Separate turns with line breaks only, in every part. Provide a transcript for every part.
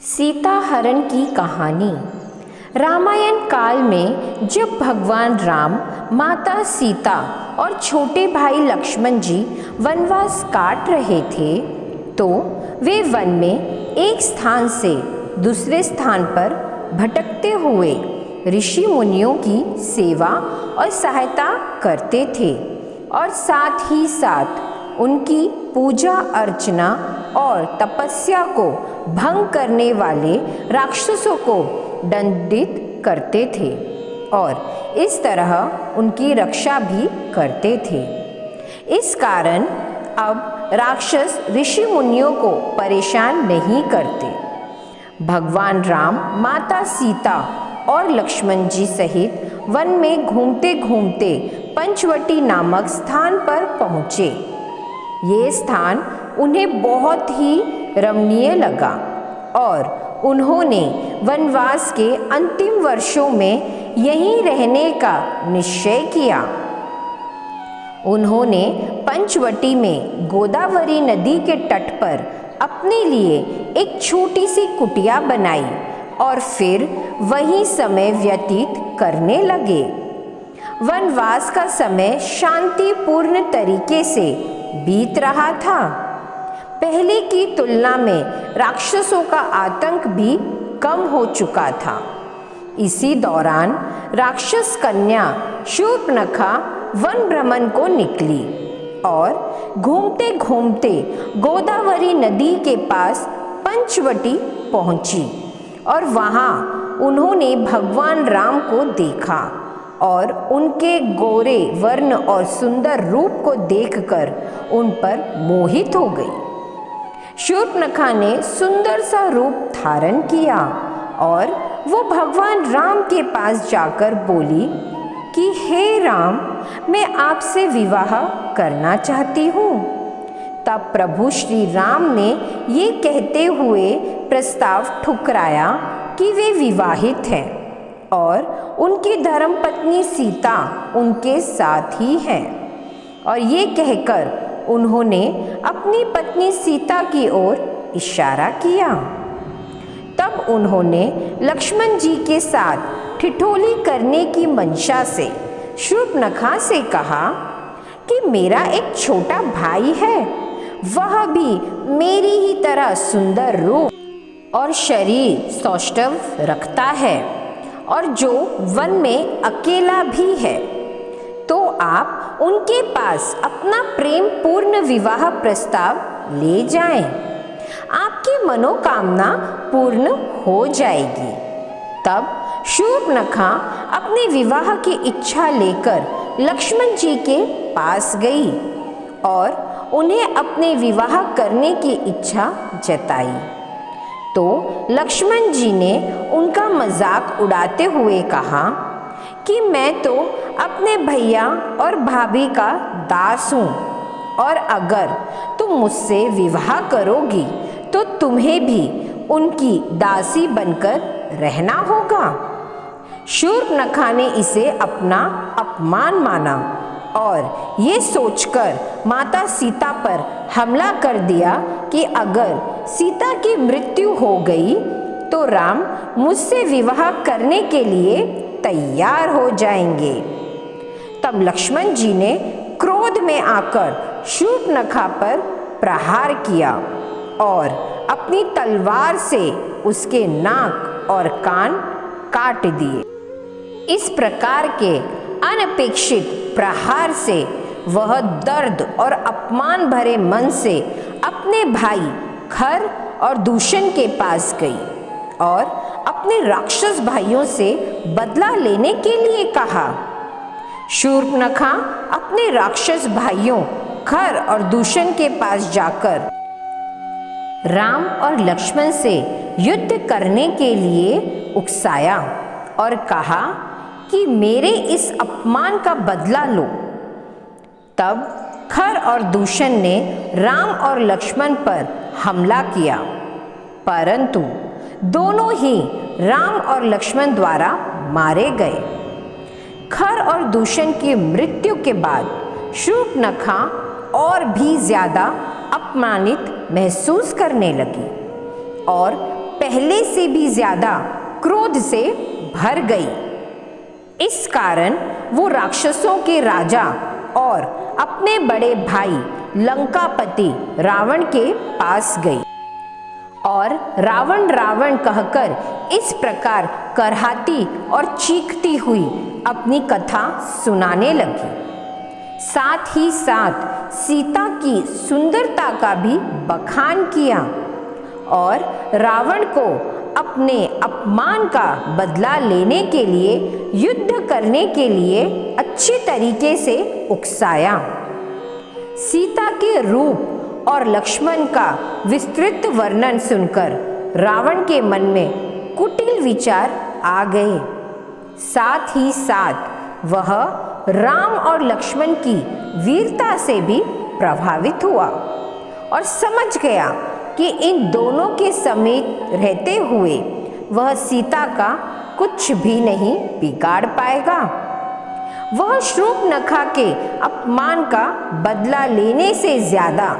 सीता हरण की कहानी। रामायण काल में जब भगवान राम, माता सीता और छोटे भाई लक्ष्मण जी वनवास काट रहे थे तो वे वन में एक स्थान से दूसरे स्थान पर भटकते हुए ऋषि मुनियों की सेवा और सहायता करते थे और साथ ही साथ उनकी पूजा अर्चना और तपस्या को भंग करने वाले राक्षसों को दंडित करते थे और इस तरह उनकी रक्षा भी करते थे। इस कारण अब राक्षस ऋषि मुनियों को परेशान नहीं करते। भगवान राम, माता सीता और लक्ष्मण जी सहित वन में घूमते घूमते पंचवटी नामक स्थान पर पहुँचे। ये स्थान उन्हें बहुत ही रमणीय लगा और उन्होंने वनवास के अंतिम वर्षों में यहीं रहने का निश्चय किया। उन्होंने पंचवटी में गोदावरी नदी के तट पर अपने लिए एक छोटी सी कुटिया बनाई और फिर वहीं समय व्यतीत करने लगे। वनवास का समय शांतिपूर्ण तरीके से बीत रहा था। पहले की तुलना में राक्षसों का आतंक भी कम हो चुका था। इसी दौरान राक्षस कन्या शूर्पणखा वन भ्रमण को निकली और घूमते घूमते गोदावरी नदी के पास पंचवटी पहुंची और वहां उन्होंने भगवान राम को देखा और उनके गोरे वर्ण और सुंदर रूप को देखकर उन पर मोहित हो गई। शूर्पणखा ने सुंदर सा रूप धारण किया और वो भगवान राम के पास जाकर बोली कि हे राम, मैं आपसे विवाह करना चाहती हूँ। तब प्रभु श्री राम ने ये कहते हुए प्रस्ताव ठुकराया कि वे विवाहित हैं और उनकी धर्मपत्नी सीता उनके साथ ही है और ये कहकर उन्होंने अपनी पत्नी सीता की ओर इशारा किया। तब उन्होंने लक्ष्मण जी के साथ ठिठोली करने की मंशा से शूर्पणखा से कहा कि मेरा एक छोटा भाई है, वह भी मेरी ही तरह सुंदर रूप और शरीर सौष्ठव रखता है और जो वन में अकेला भी है, तो आप उनके पास अपना प्रेम पूर्ण विवाह प्रस्ताव ले जाएं। आपकी मनोकामना पूर्ण हो जाएगी। तब शूर्पणखा अपने विवाह की इच्छा लेकर लक्ष्मण जी के पास गई और उन्हें अपने विवाह करने की इच्छा जताई। तो लक्ष्मण जी ने उनका मजाक उड़ाते हुए कहा कि मैं तो अपने भैया और भाभी का दास हूँ और अगर तुम मुझसे विवाह करोगी तो तुम्हें भी उनकी दासी बनकर रहना होगा। शूर्पणखा ने इसे अपना अपमान माना और ये सोचकर माता सीता पर हमला कर दिया कि अगर सीता की मृत्यु हो गई तो राम मुझसे विवाह करने के लिए तैयार हो जाएंगे। तब लक्ष्मण जी ने क्रोध में आकर शूर्पणखा पर प्रहार किया और अपनी तलवार से उसके नाक और कान काट दिए। इस प्रकार के अनपेक्षित प्रहार से वह दर्द और अपमान भरे मन से अपने भाई खर और दूषण के पास गई और अपने राक्षस भाइयों से बदला लेने के लिए कहा। शूर्पणखा अपने राक्षस भाइयों खर और दूषण के पास जाकर राम और लक्ष्मण से युद्ध करने के लिए उकसाया और कहा कि मेरे इस अपमान का बदला लो। तब खर और दूषण ने राम और लक्ष्मण पर हमला किया, परंतु दोनों ही राम और लक्ष्मण द्वारा मारे गए। खर और दूषण की मृत्यु के बाद शूर्पणखा और भी ज्यादा अपमानित महसूस करने लगी और पहले से भी ज्यादा क्रोध से भर गई। इस कारण वो राक्षसों के राजा और अपने बड़े भाई लंकापति रावण के पास गई और रावण रावण कहकर इस प्रकार करहाती और चीखती हुई अपनी कथा सुनाने लगी। साथ ही साथ सीता की सुंदरता का भी बखान किया और रावण को अपने अपमान का बदला लेने के लिए युद्ध करने के लिए अच्छी तरीके से उकसाया। सीता के रूप और लक्ष्मण का विस्तृत वर्णन सुनकर रावण के मन में कुटिल विचार आ गए। साथ ही साथ वह राम और लक्ष्मण की वीरता से भी प्रभावित हुआ और समझ गया कि इन दोनों के समेत रहते हुए वह सीता का कुछ भी नहीं बिगाड़ पाएगा। वह शूर्पणखा के अपमान का बदला लेने से ज्यादा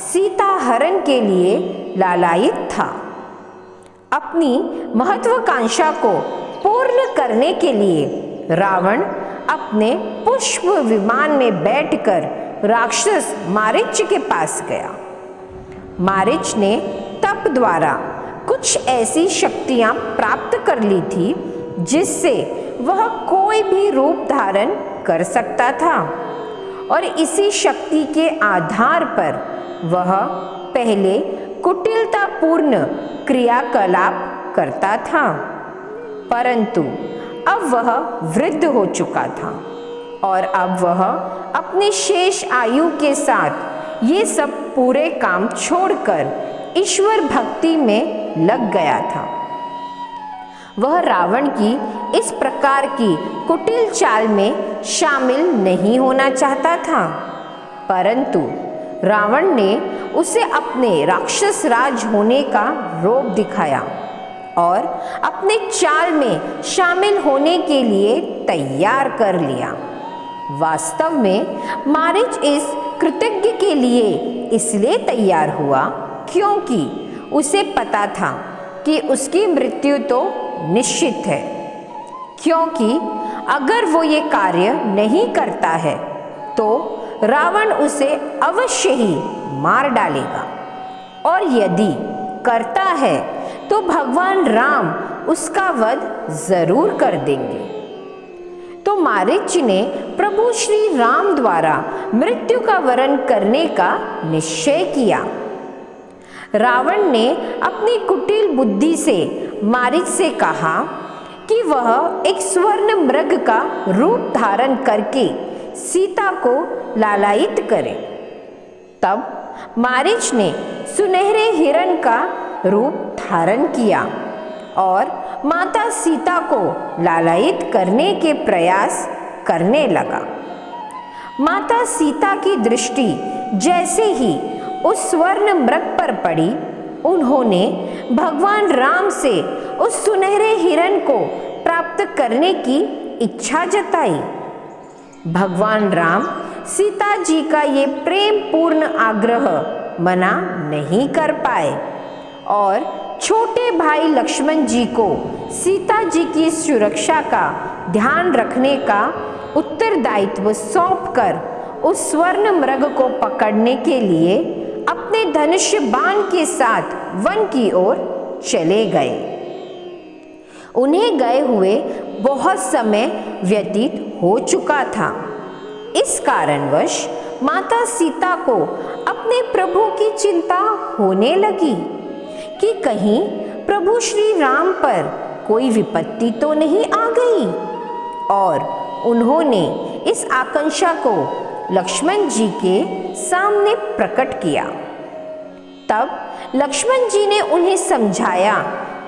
सीता हरण के लिए लालायित था। अपनी महत्वाकांक्षा को पूर्ण करने के लिए रावण अपने पुष्प विमान में बैठकर राक्षस मारीच के पास गया। मारीच ने तप द्वारा कुछ ऐसी शक्तियां प्राप्त कर ली थी जिससे वह कोई भी रूप धारण कर सकता था और इसी शक्ति के आधार पर वह पहले कुटिलतापूर्ण क्रियाकलाप करता था, परंतु अब वह वृद्ध हो चुका था और अब वह अपनी शेष आयु के साथ ये सब पूरे काम छोड़कर ईश्वर भक्ति में लग गया था। वह रावण की इस प्रकार की कुटिल चाल में शामिल नहीं होना चाहता था, परंतु रावण ने उसे अपने राक्षस राज होने का रोब दिखाया और अपने चाल में शामिल होने के लिए तैयार कर लिया। वास्तव में मारीच इस कृतज्ञ के लिए इसलिए तैयार हुआ क्योंकि उसे पता था कि उसकी मृत्यु तो निश्चित है, क्योंकि अगर वो ये कार्य नहीं करता है तो रावण उसे अवश्य ही मार डालेगा और यदि करता है तो भगवान राम उसका वध जरूर कर देंगे। तो मारीच ने प्रभु श्री राम द्वारा मृत्यु का वरण करने का निश्चय किया। रावण ने अपनी कुटिल बुद्धि से मारीच से कहा कि वह एक स्वर्ण मृग का रूप धारण करके सीता को लालायित करे। तब मारीच ने सुनहरे हिरण का रूप धारण किया और माता सीता को लालायित करने के प्रयास करने लगा। माता सीता की दृष्टि जैसे ही उस स्वर्ण मृग पर पड़ी, उन्होंने भगवान राम से उस सुनहरे हिरण को प्राप्त करने की इच्छा जताई। भगवान राम सीता जी का ये प्रेम पूर्ण आग्रह मना नहीं कर पाए और छोटे भाई लक्ष्मण जी को सीता जी की सुरक्षा का ध्यान रखने का उत्तरदायित्व सौंपकर उस स्वर्ण मृग को पकड़ने के लिए अपने धनुष बाण के साथ वन की ओर चले गए। उन्हें गए हुए बहुत समय व्यतीत हो चुका था। इस कारणवश माता सीता को अपने प्रभु की चिंता होने लगी कि कहीं प्रभु श्री राम पर कोई विपत्ति तो नहीं आ गई, और उन्होंने इस आकांक्षा को लक्ष्मण जी के सामने प्रकट किया। तब लक्ष्मण जी ने उन्हें समझाया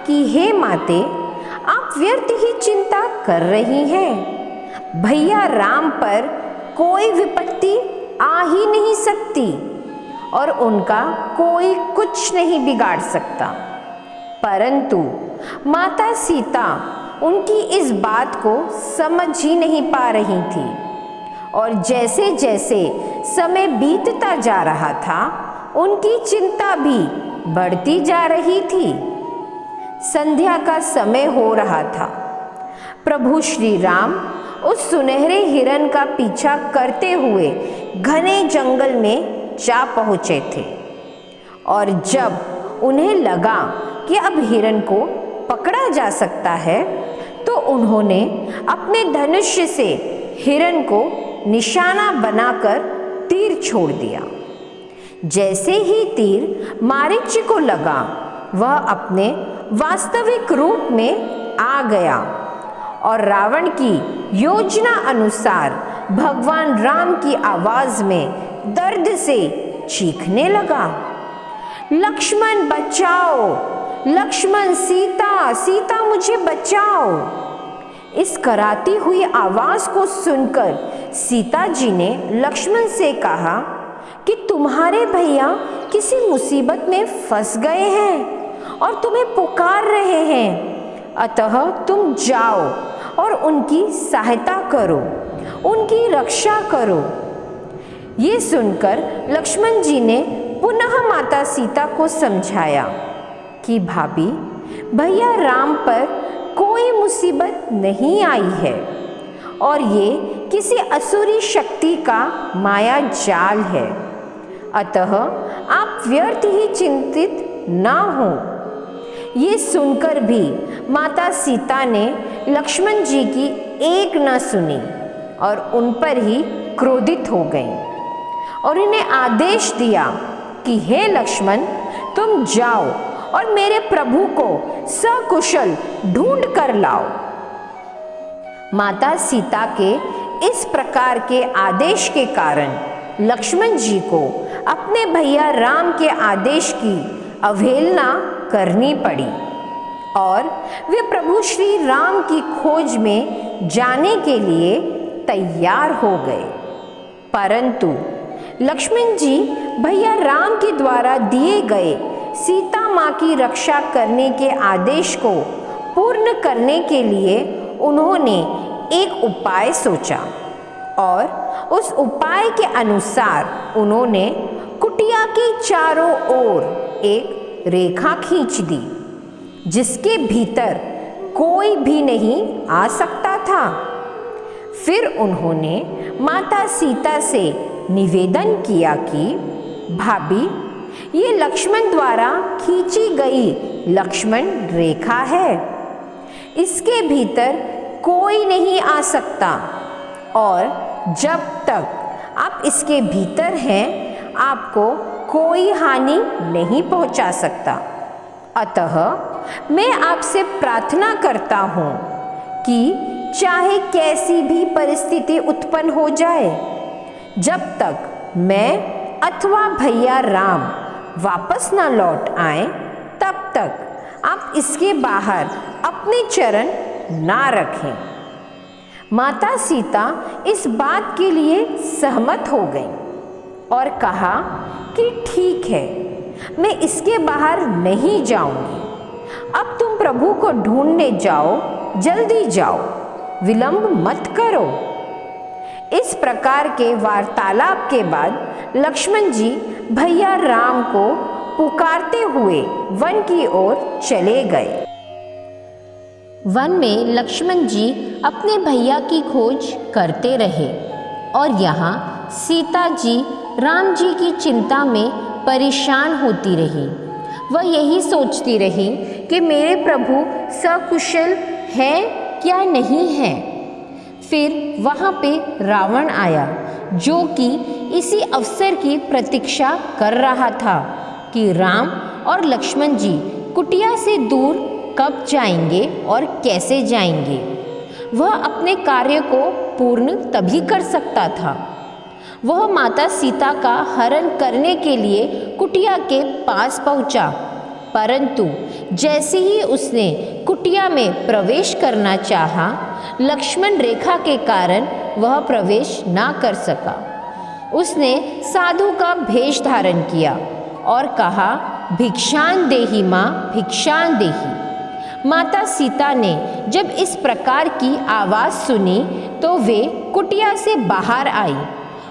कि हे माते, आप व्यर्थ ही चिंता कर रही हैं। भैया राम पर कोई विपत्ति आ ही नहीं सकती और उनका कोई कुछ नहीं बिगाड़ सकता। परंतु माता सीता उनकी इस बात को समझ ही नहीं पा रही थी और जैसे जैसे समय बीतता जा रहा था, उनकी चिंता भी बढ़ती जा रही थी। संध्या का समय हो रहा था। प्रभु श्री राम उस सुनहरे हिरण का पीछा करते हुए घने जंगल में जा पहुँचे थे और जब उन्हें लगा कि अब हिरण को पकड़ा जा सकता है तो उन्होंने अपने धनुष से हिरण को निशाना बनाकर तीर छोड़ दिया। जैसे ही तीर मारीच को लगा वह अपने वास्तविक रूप में आ गया और रावण की योजना अनुसार भगवान राम की आवाज में दर्द से चीखने लगा, लक्ष्मण बचाओ, लक्ष्मण, सीता, सीता मुझे बचाओ। इस कराती हुई आवाज को सुनकर सीता जी ने लक्ष्मण से कहा कि तुम्हारे भैया किसी मुसीबत में फंस गए हैं और तुम्हें पुकार रहे हैं, अतः तुम जाओ और उनकी सहायता करो, उनकी रक्षा करो। ये सुनकर लक्ष्मण जी ने पुनः माता सीता को समझाया कि भाभी, भैया राम पर कोई मुसीबत नहीं आई है और ये किसी असुरी शक्ति का माया जाल है, अतः आप व्यर्थ ही चिंतित ना हो। ये सुनकर भी माता सीता ने लक्ष्मण जी की एक न सुनी और उन पर ही क्रोधित हो गईं और इन्हें आदेश दिया कि हे लक्ष्मण, तुम जाओ और मेरे प्रभु को सकुशल ढूंढ कर लाओ। माता सीता के इस प्रकार के आदेश के कारण लक्ष्मण जी को अपने भैया राम के आदेश की अवहेलना करनी पड़ी और वे प्रभु श्री राम की खोज में जाने के लिए तैयार हो गए। परंतु लक्ष्मण जी भैया राम के द्वारा दिए गए सीता माँ की रक्षा करने के आदेश को पूर्ण करने के लिए उन्होंने एक उपाय सोचा और उस उपाय के अनुसार उन्होंने कुटिया के चारों ओर एक रेखा खींच दी जिसके भीतर कोई भी नहीं आ सकता था। फिर उन्होंने माता सीता से निवेदन किया कि भाभी, ये लक्ष्मण द्वारा खींची गई लक्ष्मण रेखा है, इसके भीतर कोई नहीं आ सकता और जब तक आप इसके भीतर हैं आपको कोई हानि नहीं पहुंचा सकता। अतः मैं आपसे प्रार्थना करता हूँ कि चाहे कैसी भी परिस्थिति उत्पन्न हो जाए, जब तक मैं अथवा भैया राम वापस ना लौट आए तब तक आप इसके बाहर अपने चरण ना रखें। माता सीता इस बात के लिए सहमत हो गईं और कहा कि ठीक है, मैं इसके बाहर नहीं जाऊंगी। अब तुम प्रभु को ढूंढने जाओ, जल्दी जाओ, विलंब मत करो। इस प्रकार के वार्तालाप के बाद लक्ष्मण जी भैया राम को पुकारते हुए वन की ओर चले गए। वन में लक्ष्मण जी अपने भैया की खोज करते रहे और यहाँ सीता जी राम जी की चिंता में परेशान होती रही। वह यही सोचती रही कि मेरे प्रभु सकुशल हैं क्या नहीं हैं। फिर वहाँ पे रावण आया जो कि इसी अवसर की प्रतीक्षा कर रहा था कि राम और लक्ष्मण जी कुटिया से दूर कब जाएंगे और कैसे जाएंगे। वह अपने कार्य को पूर्ण तभी कर सकता था। वह माता सीता का हरण करने के लिए कुटिया के पास पहुंचा, परंतु जैसे ही उसने कुटिया में प्रवेश करना चाहा, लक्ष्मण रेखा के कारण वह प्रवेश ना कर सका। उसने साधु का भेष धारण किया और कहा, भिक्षान देहि माँ, भिक्षान देहि। माता सीता ने जब इस प्रकार की आवाज़ सुनी तो वे कुटिया से बाहर आई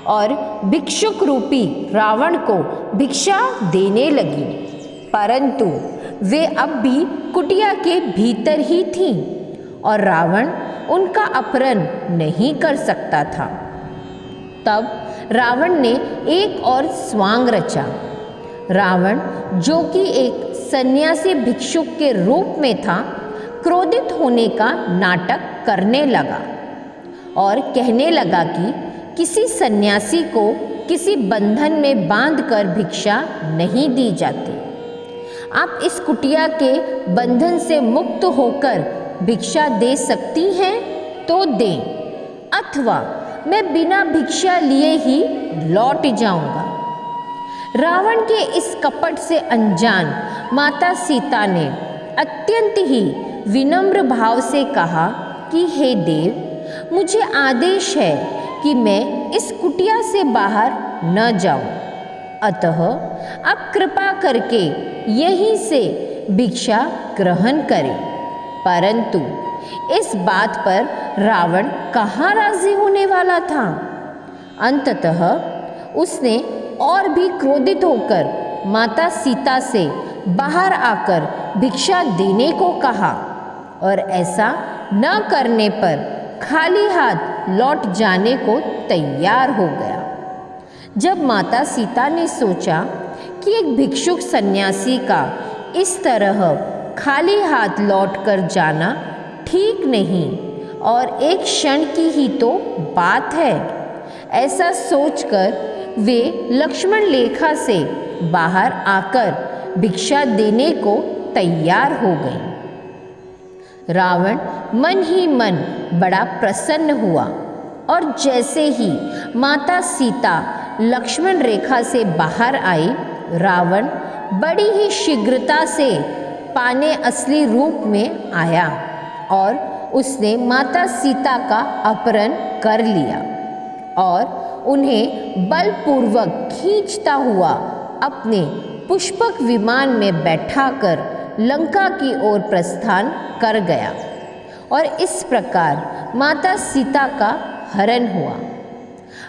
और भिक्षुक रूपी रावण को भिक्षा देने लगी। परंतु वे अब भी कुटिया के भीतर ही थीं और रावण उनका अपहरण नहीं कर सकता था। तब रावण ने एक और स्वांग रचा। रावण, जो कि एक सन्यासी भिक्षुक के रूप में था, क्रोधित होने का नाटक करने लगा और कहने लगा कि किसी सन्यासी को किसी बंधन में बांधकर भिक्षा नहीं दी जाती। आप इस कुटिया के बंधन से मुक्त होकर भिक्षा दे सकती हैं तो दें, अथवा मैं बिना भिक्षा लिए ही लौट जाऊंगा। रावण के इस कपट से अनजान माता सीता ने अत्यंत ही विनम्र भाव से कहा कि हे देव, मुझे आदेश है कि मैं इस कुटिया से बाहर न जाऊं, अतः आप कृपा करके यहीं से भिक्षा ग्रहण करें। परंतु इस बात पर रावण कहाँ राजी होने वाला था। अंततः उसने और भी क्रोधित होकर माता सीता से बाहर आकर भिक्षा देने को कहा और ऐसा न करने पर खाली हाथ लौट जाने को तैयार हो गया। जब माता सीता ने सोचा कि एक भिक्षुक सन्यासी का इस तरह खाली हाथ लौटकर जाना ठीक नहीं और एक क्षण की ही तो बात है, ऐसा सोचकर वे लक्ष्मण रेखा से बाहर आकर भिक्षा देने को तैयार हो गए। रावण मन ही मन बड़ा प्रसन्न हुआ और जैसे ही माता सीता लक्ष्मण रेखा से बाहर आई, रावण बड़ी ही शीघ्रता से पाने असली रूप में आया और उसने माता सीता का अपहरण कर लिया और उन्हें बलपूर्वक खींचता हुआ अपने पुष्पक विमान में बैठाकर लंका की ओर प्रस्थान कर गया और इस प्रकार माता सीता का हरण हुआ।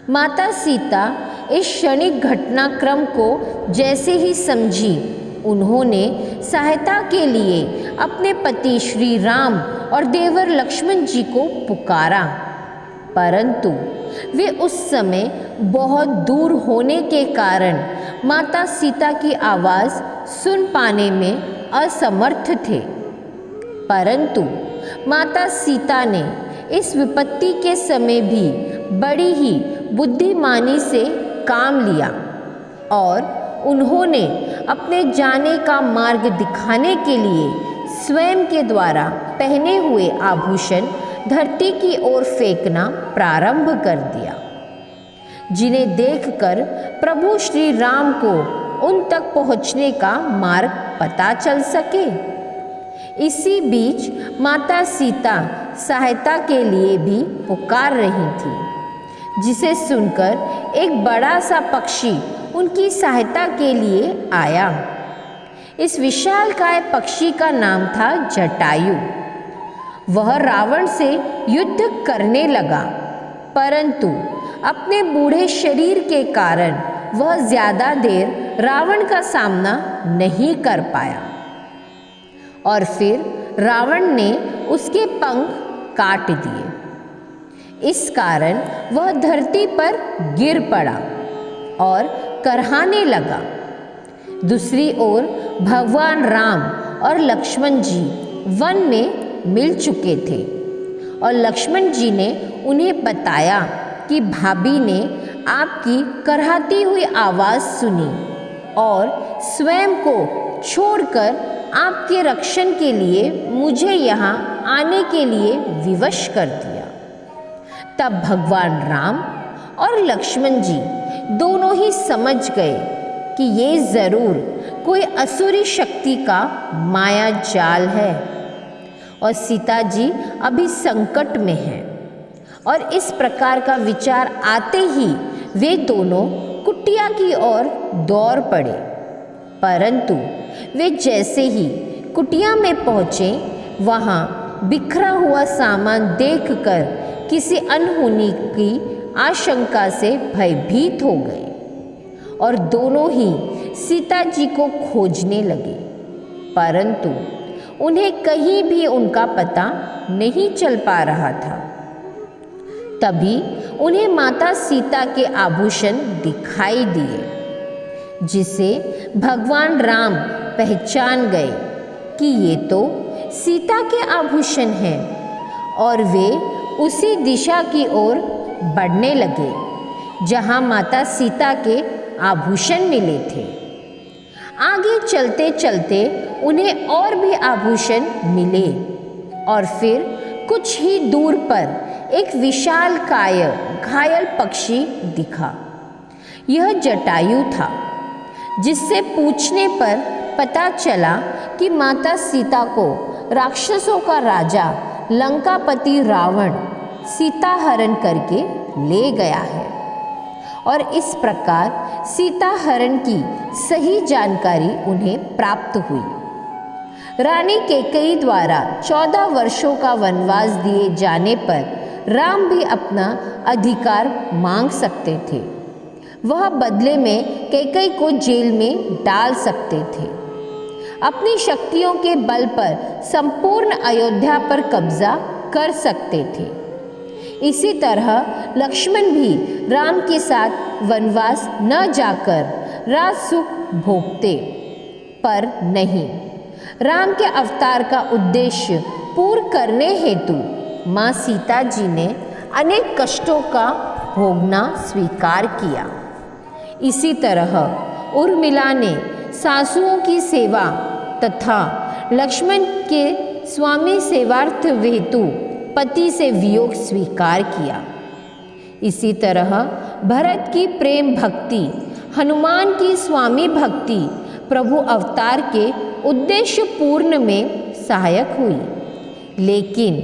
माता सीता इस क्षणिक घटनाक्रम को जैसे ही समझी, उन्होंने सहायता के लिए अपने पति श्री राम और देवर लक्ष्मण जी को पुकारा, परंतु वे उस समय बहुत दूर होने के कारण माता सीता की आवाज़ सुन पाने में असमर्थ थे। परंतु माता सीता ने इस विपत्ति के समय भी बड़ी ही बुद्धिमानी से काम लिया और उन्होंने अपने जाने का मार्ग दिखाने के लिए स्वयं के द्वारा पहने हुए आभूषण धरती की ओर फेंकना प्रारंभ कर दिया, जिन्हें देखकर प्रभु श्री राम को उन तक पहुंचने का मार्ग पता चल सके। इसी बीच माता सीता सहायता के लिए भी पुकार रही थी, जिसे सुनकर एक बड़ा सा पक्षी उनकी सहायता के लिए आया। इस विशालकाय पक्षी का नाम था जटायु। वह रावण से युद्ध करने लगा, परंतु अपने बूढ़े शरीर के कारण वह ज्यादा देर रावण का सामना नहीं कर पाया और फिर रावण ने उसके पंख काट दिए। इस कारण वह धरती पर गिर पड़ा और करहाने लगा। दूसरी ओर भगवान राम और लक्ष्मण जी वन में मिल चुके थे और लक्ष्मण जी ने उन्हें बताया कि भाभी ने आपकी करहाती हुई आवाज़ सुनी और स्वयं को छोड़कर आपके रक्षण के लिए मुझे यहाँ आने के लिए विवश कर दिया। तब भगवान राम और लक्ष्मण जी दोनों ही समझ गए कि ये ज़रूर कोई असुरी शक्ति का माया जाल है और सीता जी अभी संकट में हैं। और इस प्रकार का विचार आते ही वे दोनों कुटिया की ओर दौड़ पड़े, परंतु वे जैसे ही कुटिया में पहुँचे, वहाँ बिखरा हुआ सामान देखकर किसी अनहोनी की आशंका से भयभीत हो गए और दोनों ही सीता जी को खोजने लगे। परंतु उन्हें कहीं भी उनका पता नहीं चल पा रहा था। तभी उन्हें माता सीता के आभूषण दिखाई दिए, जिसे भगवान राम पहचान गए कि ये तो सीता के आभूषण हैं, और वे उसी दिशा की ओर बढ़ने लगे जहाँ माता सीता के आभूषण मिले थे। आगे चलते चलते उन्हें और भी आभूषण मिले और फिर कुछ ही दूर पर एक विशाल घायल पक्षी दिखा। यह जटायु था, जिससे पूछने पर पता चला कि माता सीता को राक्षसों का राजा लंकापति रावण सीता हरण करके ले गया है, और इस प्रकार सीता हरण की सही जानकारी उन्हें प्राप्त हुई। रानी कैकेयी द्वारा 14 वर्षों का वनवास दिए जाने पर राम भी अपना अधिकार मांग सकते थे। वह बदले में कैकेयी को जेल में डाल सकते थे। अपनी शक्तियों के बल पर संपूर्ण अयोध्या पर कब्जा कर सकते थे। इसी तरह लक्ष्मण भी राम के साथ वनवास न जाकर राज सुख भोगते, पर नहीं। राम के अवतार का उद्देश्य पूर्ण करने हेतु माँ सीता जी ने अनेक कष्टों का भोगना स्वीकार किया। इसी तरह उर्मिला ने सासुओं की सेवा तथा लक्ष्मण के स्वामी सेवार्थ हेतु पति से वियोग स्वीकार किया। इसी तरह भरत की प्रेम भक्ति, हनुमान की स्वामी भक्ति प्रभु अवतार के उद्देश्य पूर्ण में सहायक हुई। लेकिन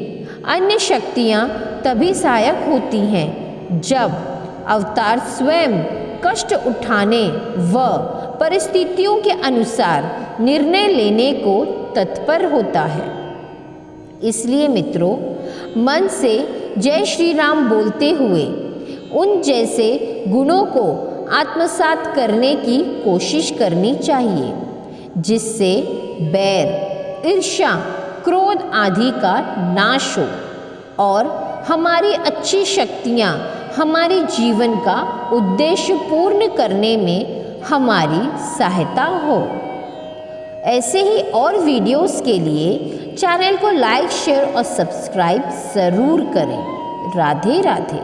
अन्य शक्तियाँ तभी सहायक होती हैं जब अवतार स्वयं कष्ट उठाने व परिस्थितियों के अनुसार निर्णय लेने को तत्पर होता है। इसलिए मित्रों, मन से जय श्री राम बोलते हुए उन जैसे गुणों को आत्मसात करने की कोशिश करनी चाहिए, जिससे बैर, ईर्ष्या, क्रोध आदि का नाश हो और हमारी अच्छी शक्तियाँ हमारे जीवन का उद्देश्य पूर्ण करने में हमारी सहायता हो। ऐसे ही और वीडियोस के लिए चैनल को लाइक, शेयर और सब्सक्राइब ज़रूर करें। राधे राधे।